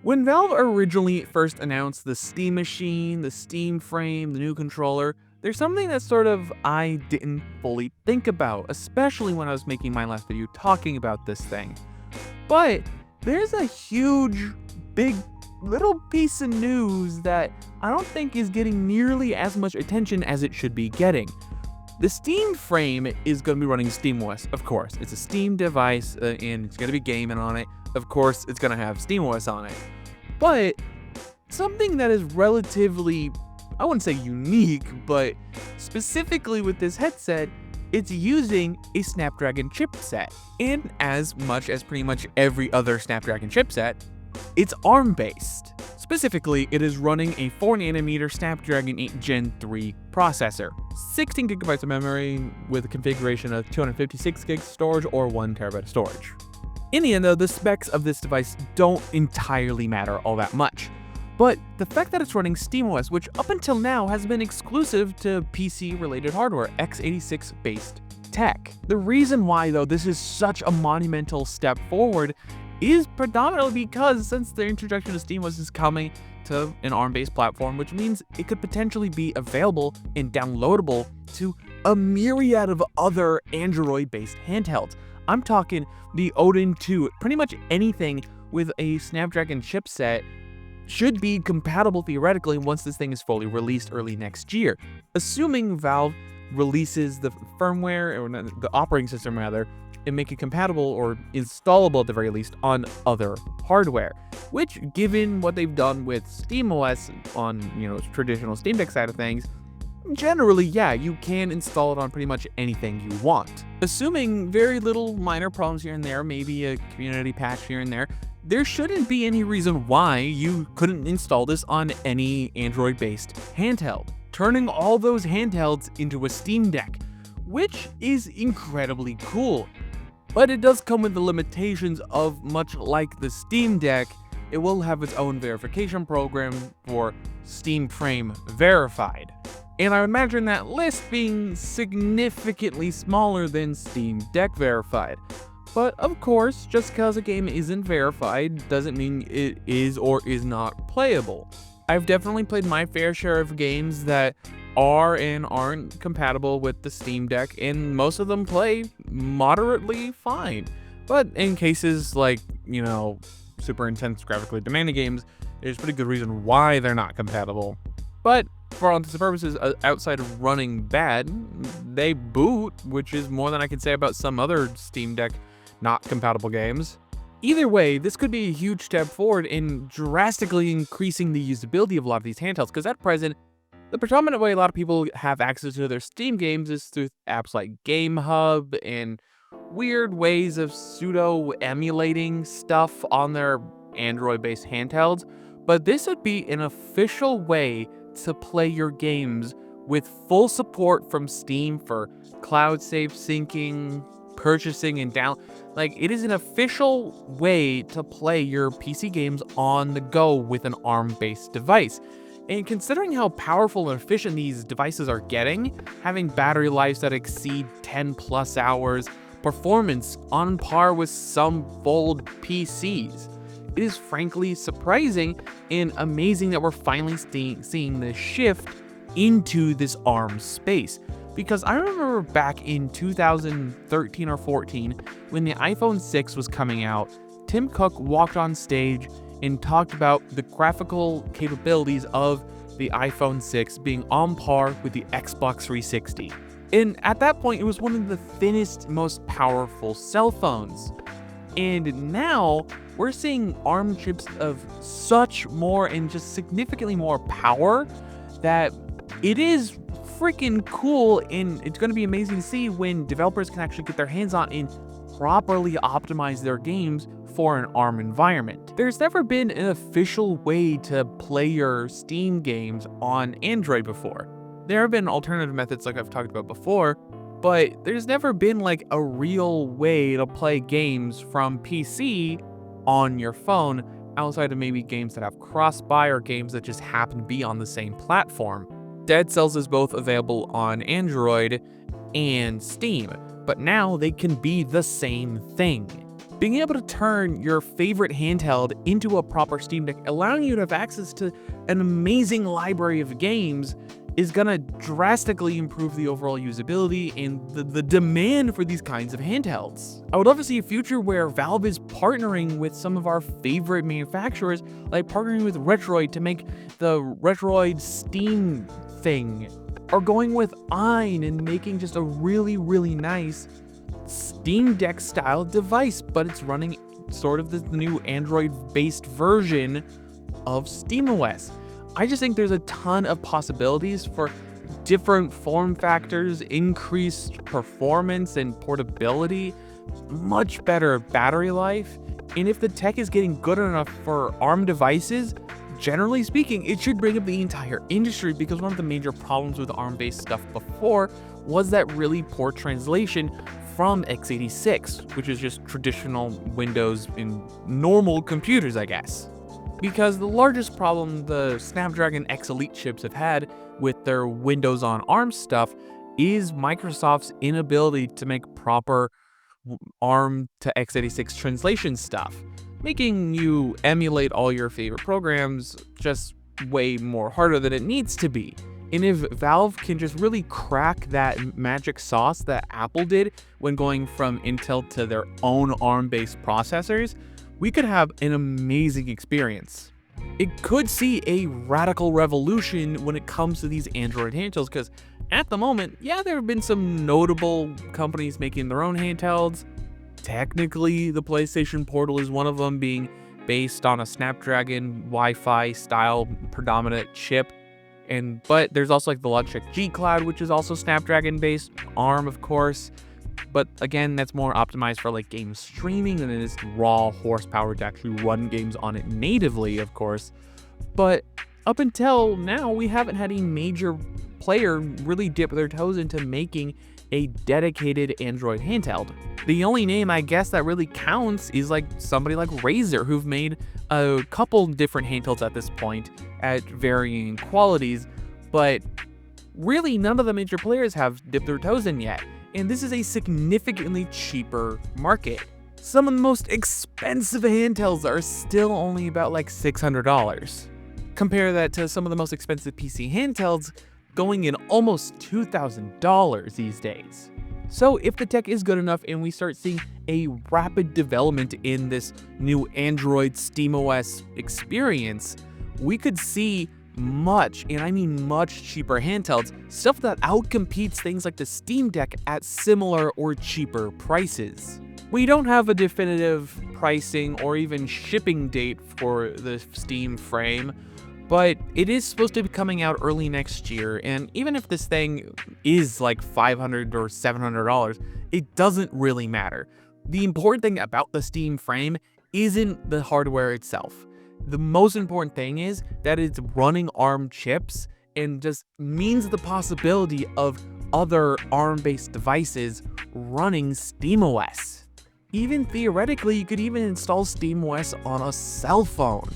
When Valve originally first announced the Steam Machine, the Steam Frame, the new controller, there's something that sort of I didn't fully think about, especially when I was making my last video talking about this thing. But there's a huge, big, little piece of news that I don't think is getting nearly as much attention as it should be getting. The Steam Frame is going to be running SteamOS, of course. It's a Steam device, and it's going to be gaming on it. Of course, it's going to have SteamOS on it. But something that is relatively, I wouldn't say unique, but specifically with this headset, it's using a Snapdragon chipset. And as much as pretty much every other Snapdragon chipset, it's ARM-based. Specifically, it is running a 4nm Snapdragon 8 Gen 3 processor, 16GB of memory with a configuration of 256GB storage or 1TB of storage. In the end though, the specs of this device don't entirely matter all that much. But the fact that it's running SteamOS, which up until now has been exclusive to PC-related hardware, x86-based tech. The reason why though this is such a monumental step forward is predominantly because since the introduction of SteamOS is coming to an ARM-based platform, which means it could potentially be available and downloadable to a myriad of other Android-based handhelds. I'm talking the Odin 2, pretty much anything with a Snapdragon chipset should be compatible theoretically once this thing is fully released early next year, assuming Valve releases the firmware, or the operating system rather, and make it compatible or installable at the very least on other hardware. Which, given what they've done with SteamOS on, traditional Steam Deck side of things, generally, yeah, you can install it on pretty much anything you want. Assuming very little minor problems here and there, maybe a community patch here and there shouldn't be any reason why you couldn't install this on any Android-based handheld, turning all those handhelds into a Steam Deck, which is incredibly cool. But it does come with the limitations of, much like the Steam Deck, it will have its own verification program for Steam Frame Verified. And I would imagine that list being significantly smaller than Steam Deck Verified. But of course, just because a game isn't verified doesn't mean it is or is not playable. I've definitely played my fair share of games that are and aren't compatible with the Steam Deck, and most of them play moderately fine. But in cases like, super intense graphically demanding games, there's pretty good reason why they're not compatible. But for all intents and purposes, outside of running bad, they boot, which is more than I can say about some other Steam Deck not compatible games. Either way, this could be a huge step forward in drastically increasing the usability of a lot of these handhelds, because at present, the predominant way a lot of people have access to their Steam games is through apps like GameHub and weird ways of pseudo-emulating stuff on their Android-based handhelds. But this would be an official way to play your games with full support from Steam for cloud safe syncing, purchasing, and it is an official way to play your PC games on the go with an ARM-based device. And considering how powerful and efficient these devices are getting, having battery lives that exceed 10 plus hours, performance on par with some fold PCs, it is frankly surprising and amazing that we're finally seeing this shift into this ARM space. Because I remember back in 2013 or 14, when the iPhone 6 was coming out, Tim Cook walked on stage and talked about the graphical capabilities of the iPhone 6 being on par with the Xbox 360. And at that point, it was one of the thinnest, most powerful cell phones. And now, we're seeing ARM chips of such more and just significantly more power that it is freaking cool, and it's going to be amazing to see when developers can actually get their hands on and properly optimize their games for an ARM environment. There's never been an official way to play your Steam games on Android before. There have been alternative methods like I've talked about before, but there's never been a real way to play games from PC on your phone outside of maybe games that have cross-buy or games that just happen to be on the same platform. Dead Cells is both available on Android and Steam, but now they can be the same thing. Being able to turn your favorite handheld into a proper Steam Deck, allowing you to have access to an amazing library of games, is gonna drastically improve the overall usability and the demand for these kinds of handhelds. I would love to see a future where Valve is partnering with some of our favorite manufacturers, like partnering with Retroid to make the Retroid Steam thing, or going with Ein and making just a really, really nice Steam Deck style device, but it's running sort of the new Android-based version of SteamOS. I just think there's a ton of possibilities for different form factors, increased performance and portability, much better battery life, and if the tech is getting good enough for ARM devices, generally speaking, it should bring up the entire industry, because one of the major problems with ARM-based stuff before was that really poor translation from x86, which is just traditional Windows in normal computers, I guess. Because the largest problem the Snapdragon X Elite chips have had with their Windows on ARM stuff is Microsoft's inability to make proper ARM to x86 translation stuff, making you emulate all your favorite programs just way more harder than it needs to be. And if Valve can just really crack that magic sauce that Apple did when going from Intel to their own ARM-based processors, we could have an amazing experience. It could see a radical revolution when it comes to these Android handhelds, because at the moment, yeah, there have been some notable companies making their own handhelds. Technically, the PlayStation Portal is one of them, being based on a Snapdragon Wi-Fi style predominant chip. But there's also like the Logitech G Cloud, which is also Snapdragon based, ARM of course. But again, that's more optimized for like game streaming than it is raw horsepower to actually run games on it natively, of course. But up until now, we haven't had a major player really dip their toes into making a dedicated Android handheld. The only name I guess that really counts is like somebody like Razer, who've made a couple different handhelds at this point at varying qualities, but really none of the major players have dipped their toes in yet. And this is a significantly cheaper market. Some of the most expensive handhelds are still only about like $600. Compare that to some of the most expensive PC handhelds going in almost $2,000 these days. So if the tech is good enough and we start seeing a rapid development in this new Android SteamOS experience, we could see much, and I mean much, cheaper handhelds, stuff that outcompetes things like the Steam Deck at similar or cheaper prices. We don't have a definitive pricing or even shipping date for the Steam frame, but it is supposed to be coming out early next year, and even if this thing is like $500 or $700, it doesn't really matter. The important thing about the Steam frame isn't the hardware itself. The most important thing is that it's running ARM chips and just means the possibility of other ARM-based devices running SteamOS. Even theoretically, you could even install SteamOS on a cell phone.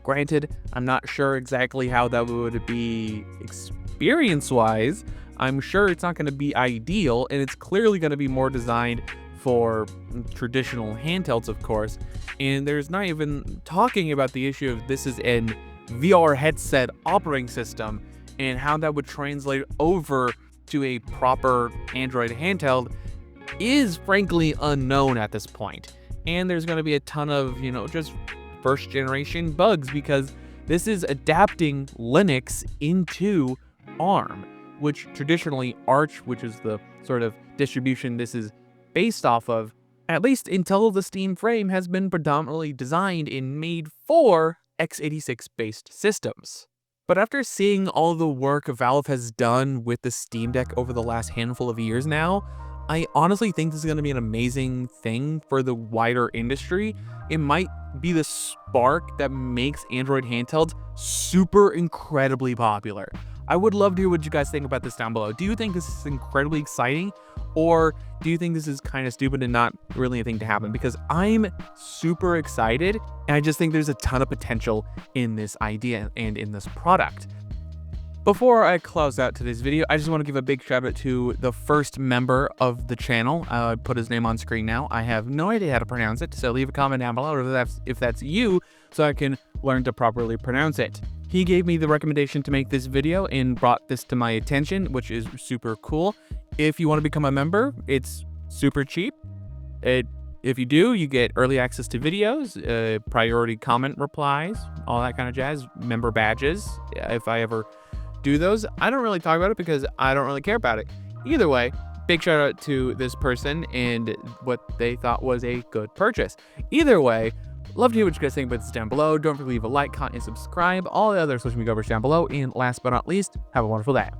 Granted, I'm not sure exactly how that would be experience-wise. I'm sure it's not going to be ideal, and it's clearly going to be more designed for traditional handhelds, of course. And there's not even talking about the issue of this is an VR headset operating system and how that would translate over to a proper Android handheld is frankly unknown at this point. And there's going to be a ton of, just first generation bugs, because this is adapting Linux into ARM, which traditionally Arch, which is the sort of distribution this is based off of, at least until the Steam frame, has been predominantly designed and made for x86 based systems. But after seeing all the work Valve has done with the Steam Deck over the last handful of years now, I honestly think this is going to be an amazing thing for the wider industry. It might be the spark that makes Android handhelds super incredibly popular. I would love to hear what you guys think about this down below. Do you think this is incredibly exciting, or do you think this is kind of stupid and not really a thing to happen? Because I'm super excited, and I just think there's a ton of potential in this idea and in this product. Before I close out today's video, I just want to give a big shout out to the first member of the channel. I put his name on screen now. I have no idea how to pronounce it, so leave a comment down below if that's you, so I can learn to properly pronounce it. He gave me the recommendation to make this video and brought this to my attention, which is super cool. If you want to become a member, it's super cheap. If you do, you get early access to videos, priority comment replies, all that kind of jazz, member badges. If I ever do those, I don't really talk about it because I don't really care about it. Either way, big shout out to this person and what they thought was a good purchase. Either way, love to hear what you guys think about this down below. Don't forget to leave a like, comment, and subscribe. All the other social media covers down below. And last but not least, have a wonderful day.